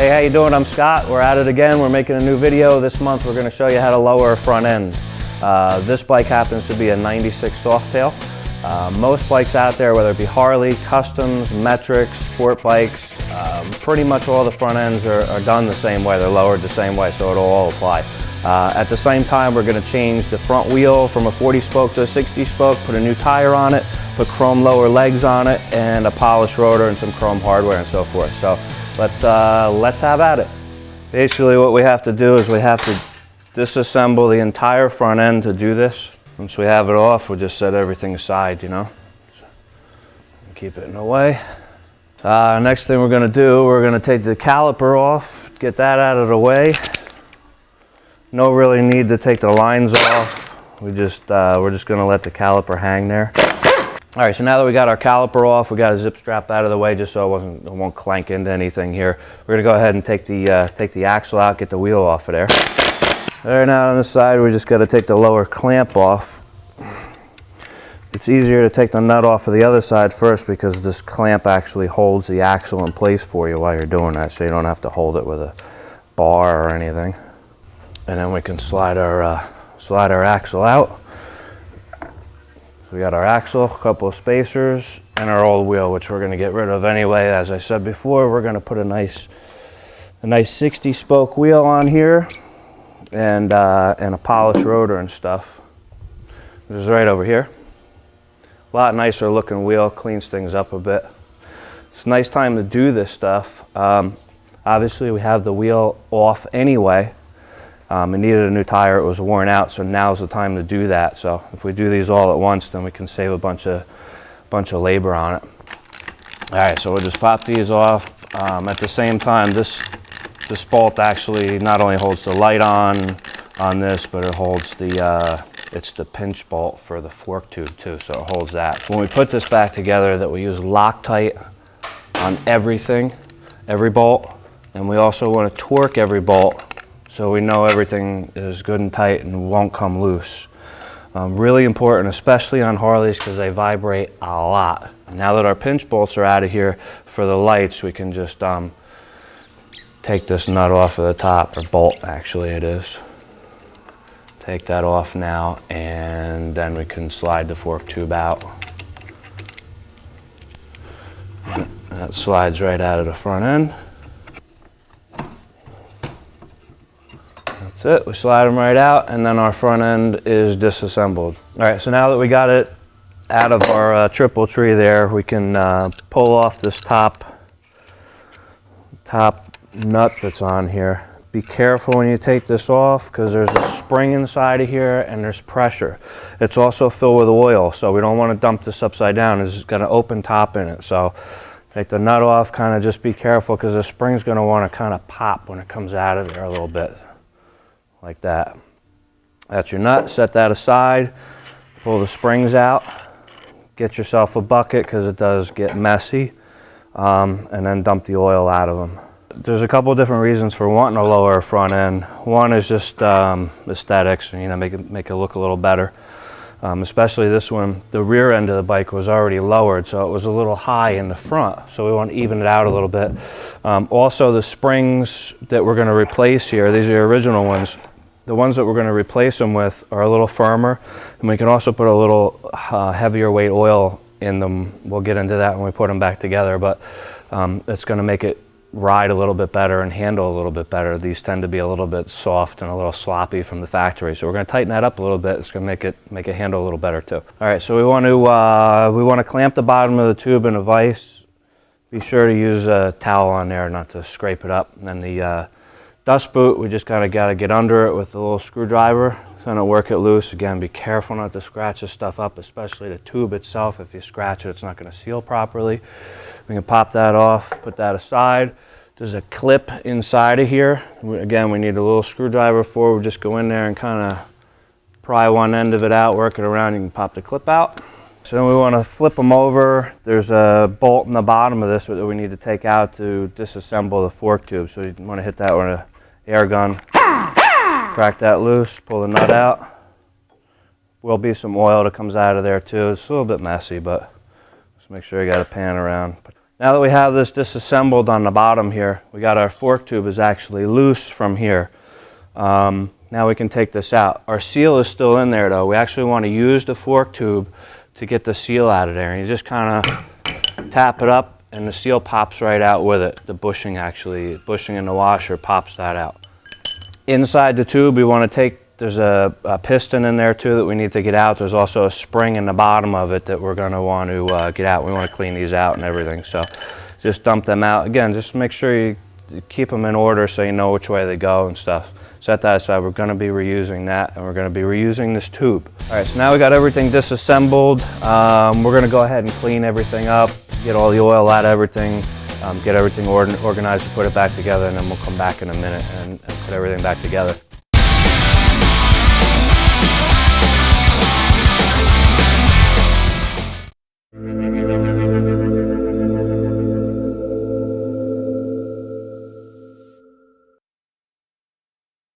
Hey, how you doing? I'm Scott. We're at it again. We're making a new video. This month we're going to show you how to lower a front end. This bike happens to be a 96 Softail. Most bikes out there, whether it be Harley, Customs, Metrics, sport bikes, pretty much all the front ends are done the same way. They're lowered the same way, so it'll all apply. At the same time, we're going to change the front wheel from a 40 spoke to a 60 spoke, put a new tire on it, put chrome lower legs on it, and a polished rotor and some chrome hardware and so forth. So let's have at it. Basically what we have to do is we have to disassemble the entire front end to do this. Once we have it off, we'll just set everything aside, you know. Keep it in the way. Next thing we're going to do, we're going to take the caliper off, get that out of the way. No really need to take the lines off. We're just going to let the caliper hang there. All right, so now that we got our caliper off, we got a zip strap out of the way just so it won't clank into anything here. We're going to go ahead and take the axle out, get the wheel off of there. There, now on this side, we just got to take the lower clamp off. It's easier to take the nut off of the other side first because this clamp actually holds the axle in place for you while you're doing that, so you don't have to hold it with a bar or anything. And then we can slide our axle out. So we got our axle, a couple of spacers, and our old wheel, which we're going to get rid of anyway. As I said before, we're going to put a nice 60 spoke wheel on here, and a polished rotor and stuff. Which is right over here. A lot nicer looking wheel, cleans things up a bit. It's a nice time to do this stuff. Obviously, we have the wheel off anyway. It needed a new tire, it was worn out, so now's the time to do that. So if we do these all at once, then we can save a bunch of labor on it. All right, so we'll just pop these off. At the same time, this bolt actually not only holds the light on this, but it holds it's the pinch bolt for the fork tube too, so it holds that. When we put this back together, that we use Loctite on everything, every bolt, and we also want to torque every bolt so we know everything is good and tight and won't come loose. Really important, especially on Harleys, because they vibrate a lot. Now that our pinch bolts are out of here for the lights, we can just take this nut off of the top, or bolt actually it is. Take that off now, and then we can slide the fork tube out. That slides right out of the front end. That's it, we slide them right out, and then our front end is disassembled. All right, so now that we got it out of our triple tree there, we can pull off this top nut that's on here. Be careful when you take this off because there's a spring inside of here and there's pressure. It's also filled with oil, so we don't want to dump this upside down. It's got an open top in it, so take the nut off, kind of just be careful because the spring's going to want to kind of pop when it comes out of there a little bit, like that. That's your nut, set that aside, pull the springs out, get yourself a bucket because it does get messy, and then dump the oil out of them. There's a couple of different reasons for wanting to lower a front end. One is just aesthetics, you know, make it look a little better. Especially this one, the rear end of the bike was already lowered, so it was a little high in the front, so we want to even it out a little bit. Also, the springs that we're going to replace here, these are the original ones. The ones that we're going to replace them with are a little firmer, and we can also put a little heavier weight oil in them. We'll get into that when we put them back together, but it's going to make it ride a little bit better and handle a little bit better. These tend to be a little bit soft and a little sloppy from the factory, so we're going to tighten that up a little bit. It's going to make it handle a little better too. All right, so we want to clamp the bottom of the tube in a vise. Be sure to use a towel on there not to scrape it up. And then the dust boot, we just kind of got to get under it with a little screwdriver, kind of work it loose. Again, be careful not to scratch this stuff up, especially the tube itself. If you scratch it, it's not going to seal properly. We can pop that off, put that aside. There's a clip inside of here. Again, we need a little screwdriver for it. We'll just go in there and kind of pry one end of it out, work it around. You can pop the clip out. So then we want to flip them over. There's a bolt in the bottom of this that we need to take out to disassemble the fork tube. So you want to hit that with an air gun. Crack that loose, pull the nut out. Will be some oil that comes out of there too. It's a little bit messy, but just make sure you got a pan around. Now that we have this disassembled on the bottom here, we got our fork tube is actually loose from here. Now we can take this out. Our seal is still in there though. We actually want to use the fork tube to get the seal out of there. And you just kind of tap it up and the seal pops right out with it. The bushing in the washer pops that out. Inside the tube we want to take, there's a piston in there too that we need to get out. There's also a spring in the bottom of it that we're going to want to get out. We want to clean these out and everything. So just dump them out. Again, just make sure you keep them in order so you know which way they go and stuff. Set that aside. We're going to be reusing that, and we're going to be reusing this tube. All right, so now we got everything disassembled. We're going to go ahead and clean everything up, get all the oil out of everything, get everything organized and put it back together, and then we'll come back in a minute and put everything back together.